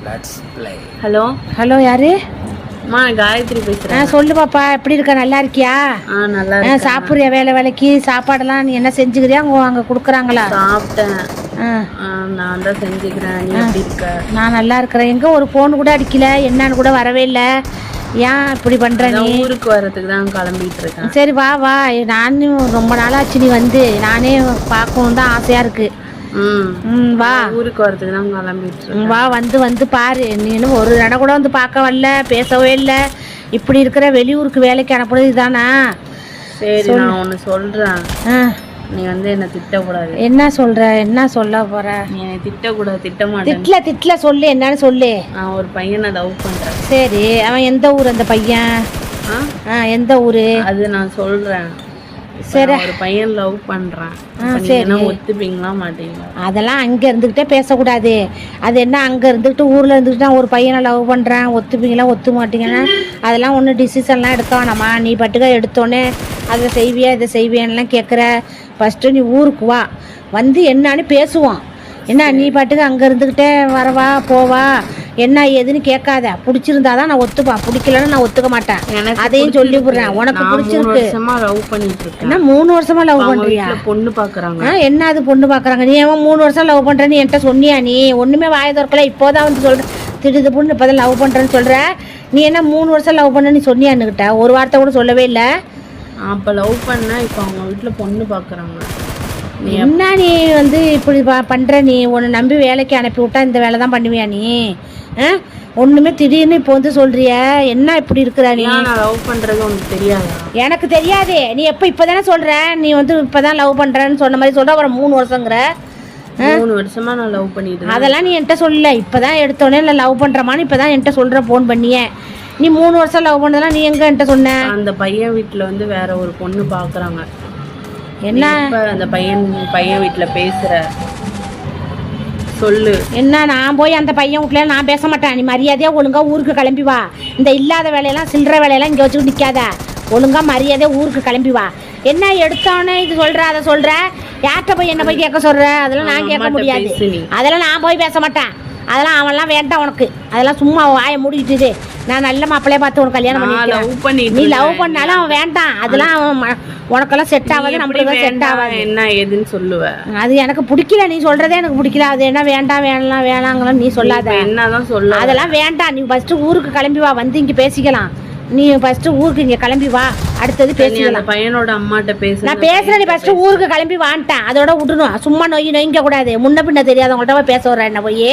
Hello hello யாரு? காயத்ரி பேசுறேன். சொல்லு பாப்பா, எப்படி இருக்க? நல்லா இருக்கியா? நல்லா இருக்கேன். சாப்பிட்றியா? வேலைக்கு சாப்பாடெல்லாம் நீ என்ன செஞ்சுக்கிறியா? அங்கே கொடுக்குறாங்களா? சாப்பிட்டேன். நான் தான் செஞ்சுக்கிறேன். நீ எப்படி இருக்க? நான் நல்லா இருக்கிறேன். எங்கே ஒரு ஃபோன் கூட அடிக்கல, என்னன்னு கூட வரவே இல்லை. ஏன் இப்படி பண்ணுற? நீ ஊருக்கு வர்றதுக்கு தான் கிளம்பிட்டு இருக்கேன். சரி வா வா, நானும் ரொம்ப நாளாச்சு நீ வந்து, நானே பார்க்கணும் தான் ஆசையாக இருக்குது. வா, ஊருக்கு வரதுக்கு தான் கிளம்பிட்டு இருக்கேன். வா, வந்து பாரு. நீ இன்னும் ஒரு தடவை கூட வந்து பார்க்க வரல, பேசவே இல்லை. இப்படி இருக்கிற வெளியூருக்கு வேலைக்கு அனுப்புறது இதானா? சரி, நான் ஒன்று சொல்கிறேன். நீ வந்து என்னை திட்டக்கூடாது. என்ன சொல்ற? என்ன சொல்ல போற? நீ என்னை திட்டக்கூடாது. திட்ட மாட்டேன். திட்டல சொல்லு, என்னன்னு சொல்லு. நான் ஒரு பையனை லவ் பண்ணுறேன். சரி, அவன் எந்த ஊர் அந்த பையன்? எந்த ஊரு? அது நான் சொல்கிறேன். சரி, ஒரு பையன் லவ் பண்ணுறேன். சரி, ஒத்துப்பீங்களா மாட்டீங்களா? அதெல்லாம் அங்கே இருந்துக்கிட்டே பேசக்கூடாது. அது என்ன அங்கே இருந்துக்கிட்டு ஊரில் இருந்துக்கிட்டு நான் ஒரு பையனை லவ் பண்ணுறேன், ஒத்துப்பீங்களா ஒத்து மாட்டீங்கன்னா அதெல்லாம் ஒன்றும் டிசிஷன்லாம் எடுக்க வேணாமா. நீ பட்டுக்க எடுத்தோன்னே அதை செய்வியா இதை செய்வியான்லாம் கேட்குற. ஃபஸ்ட்டு நீ ஊருக்கு வா, வந்து என்னான்னு பேசுவோம். என்ன நீ பாட்டுக்கு அங்கே இருந்துக்கிட்டே வரவா போவா என்ன ஏதுன்னு கேட்காத. பிடிச்சிருந்தா தான் நான் ஒத்துப்பேன், பிடிக்கலன்னு நான் ஒத்துக்க மாட்டேன். அதையும் சொல்லி விடுறேன். உனக்கு பிடிச்சிருக்கு. என்ன 3 வருஷமா லவ் பண்றியா? பொண்ணு பாக்குறாங்க. என்ன அது பொண்ணு பாக்குறாங்க? நீ ஏன் 3 வருஷம் லவ் பண்றேன்னு என்கிட்ட சொன்னியா? நீ ஒண்ணுமே வாய திறக்கல, இப்போதான் வந்து சொல்ற திடுது பொண்ணு இப்போதான் லவ் பண்றேன்னு சொல்ற. நீ என்ன 3 வருஷம் லவ் பண்ண நீ சொன்னியான்னுகிட்ட ஒரு வார்த்தை கூட சொல்லவே இல்லை. அப்போ லவ் பண்ண இப்போ அவங்க வீட்டில் பொண்ணு பார்க்குறாங்க. என்ன நீ வந்து இப்படி பண்ணுற? நீ உன்னை நம்பி வேலைக்கு அனுப்பி விட்டா இந்த வேலை தான் பண்ணுவியா நீ? ஒன்றுமே திடீர்னு இப்போ வந்து சொல்கிறிய, என்ன இப்படி இருக்கிற நீ? நான் லவ் பண்ணுறது உனக்கு தெரியாது? எனக்கு தெரியாது. நீ இப்போ தானே சொல்கிற, நீ வந்து இப்போ தான் லவ் பண்ணுறேன்னு சொன்ன மாதிரி சொல்கிற. அப்புறம் 3 வருஷங்கிற. 3 வருஷமா நான் லவ் பண்ணிட்டு. அதெல்லாம் நீ என்கிட்ட சொல்லல. இப்போ தான் எடுத்தோடனே இல்லை லவ் பண்ணுறமான்னு இப்போ தான் என்கிட்ட சொல்கிற ஃபோன் பண்ணியே. நீ 3 வருஷம் லவ் பண்ணதெல்லாம் நீ எங்கே என்கிட்ட சொன்ன? அந்த பையன் வீட்டில் வந்து வேற ஒரு பொண்ணு பார்க்குறாங்க. என்ன அந்த பையன் வீட்டில் பேசுகிற சொல்லு. என்ன? நான் போய் அந்த பையன் வீட்டில நான் பேச மாட்டேன். நீ மரியாதையாக ஒழுங்காக ஊருக்கு கிளம்பி வா. இந்த இல்லாத வேலையெல்லாம் சில்லற வேலையெல்லாம் இங்கே வச்சுக்கிட்டு நிற்காத. ஒழுங்காக மரியாதையாக ஊருக்கு கிளம்பி வா. என்ன எடுத்தோன்னே இது சொல்கிற அதை சொல்கிற? யார்கிட்ட போய் என்ன போய் கேட்க சொல்கிற? அதெல்லாம் நான் கேட்க முடியாது. அதெல்லாம் நான் போய் பேச மாட்டேன். அதெல்லாம் அவன்லாம் வேண்டாம் உனக்கு. அதெல்லாம் சும்மா வாயை மூடிக்கிட்டு நான் நல்ல மாப்பிள்ளைய பார்த்து உனக்கு கல்யாணம் பண்ணி. நீ லவ் பண்ணாலும் அவன் வேண்டாம். அதெல்லாம் உனக்கெல்லாம் செட் ஆகாது, நம்மளுக்கு செட் ஆகாது. என்ன ஏதுன்னு சொல்லுவேன். அது எனக்கு பிடிக்கல. நீ சொல்றதே எனக்கு பிடிக்கல. அது என்ன வேண்டாம் வேணாங்களாம் நீ சொல்லாத. என்னதான் சொல்ல? அதெல்லாம் வேண்டாம். நீ ஃபர்ஸ்ட் ஊருக்கு கிளம்பி வா, வந்து இங்கே பேசிக்கலாம். நீ ஃபர்ஸ்ட் ஊருக்கு இங்கே கிளம்பி வா, அடுத்தது பேசிக்கலாம். பையனோட அம்மாட்ட பேச நான் பேசுறேன். நீ ஃபர்ஸ்ட் ஊருக்கு கிளம்பி வான்ட்டேன், அதோட விடணும். சும்மா நொய்க்க கூடாது. முன்ன பின்ன தெரியாதவங்கள்ட்ட போய் பேச வர்ற என்ன போய்?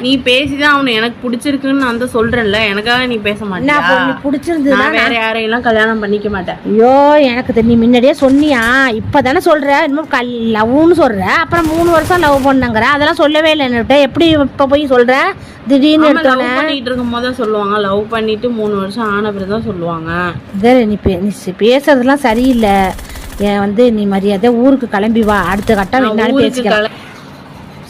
நீ பேசிதான் அவனை எனக்கு பிடிச்சிருக்குன்னு நான் தான் சொல்றேன்ல. எனக்காக நீ பேச மாட்டேன். நீ பிடிச்சிருந்தா வேற யாரையெல்லாம் கல்யாணம் பண்ணிக்க மாட்டேன். ஐயோ எனக்கு நீ முன்னாடியே சொன்னியா? இப்பதானே சொல்ற. இன்னும் லவ்னு சொல்ற, அப்புறம் 3 வருஷம் லவ் பண்ணங்கிற. அதெல்லாம் சொல்லவே இல்லை என்கிட்ட. எப்படி இப்ப போய் சொல்ற திடீர்னு? லவ் பண்ணிட்டு இருக்கும் போது சொல்லுவாங்க, லவ் பண்ணிட்டு 3 வருஷம் ஆன பிறகுதான் சொல்லுவாங்க. நீ பேசுறதுலாம் சரியில்லை. வந்து நீ மரியாதை ஊருக்கு கிளம்பி வா, அடுத்த கட்டம் என்னன்னு பேசிக்கலாம்.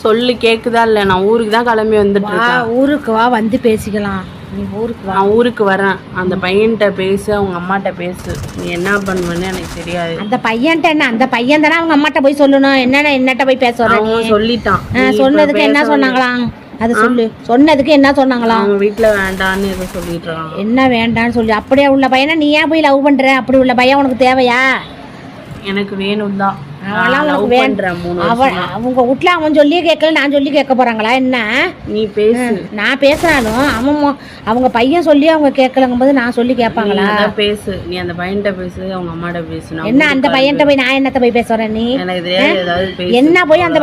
சொல்லு, கேக்குதா இல்ல? நான் ஊருக்கு தான் கிளம்பி வந்துட்டு இருக்கேன். ஊருக்கு வா, வந்து பேசிக்கலாம். நீ ஊருக்கு வா. நான் ஊருக்கு வரேன். அந்த பையன்கிட்ட பேசு, அவங்க அம்மாட்ட பேசு. நீ என்ன பண்ணுவேன்னு எனக்கு தெரியாது. அந்த பையன்ட்ட என்ன? அந்த பையன் தானே அவங்க அம்மாட்ட போய் சொல்லணும். என்னட்ட போய் பேச சொல்லிட்டான். சொன்னதுக்கு என்ன சொன்னாங்களாம்? அது சொல்லு. சொன்னதுக்கு என்ன சொன்னாங்களாம்? அவங்க வீட்டுல வேண்டான்னு எதை சொல்லிட்டு இருக்காங்க. என்ன வேண்டான்னு சொல்லி? அப்படியே உள்ள பையனை நீ ஏன் போய் லவ் பண்ற? அப்படி உள்ள பையன் உனக்கு தேவையா? எனக்கு வேணும் தான். அவங்க வீட்டுல அவன் சொல்லி கேட்கல, நான் சொல்லி கேட்க போறாங்களா என்ன? நீ பேசு. நான் பேசினாலும் அவங்க பையன் சொல்லி அவங்க கேட்கலங்கும் போது நான் சொல்லி கேட்பாங்களா? பேசு. நீ அந்த பையன்கிட்ட பேசு, அவங்க அம்மாட்ட பேசு. என்ன அந்த பையன்கிட்ட போய் நான் என்னத்த போய் பேசுறேன்? நீ என்ன போய் அந்த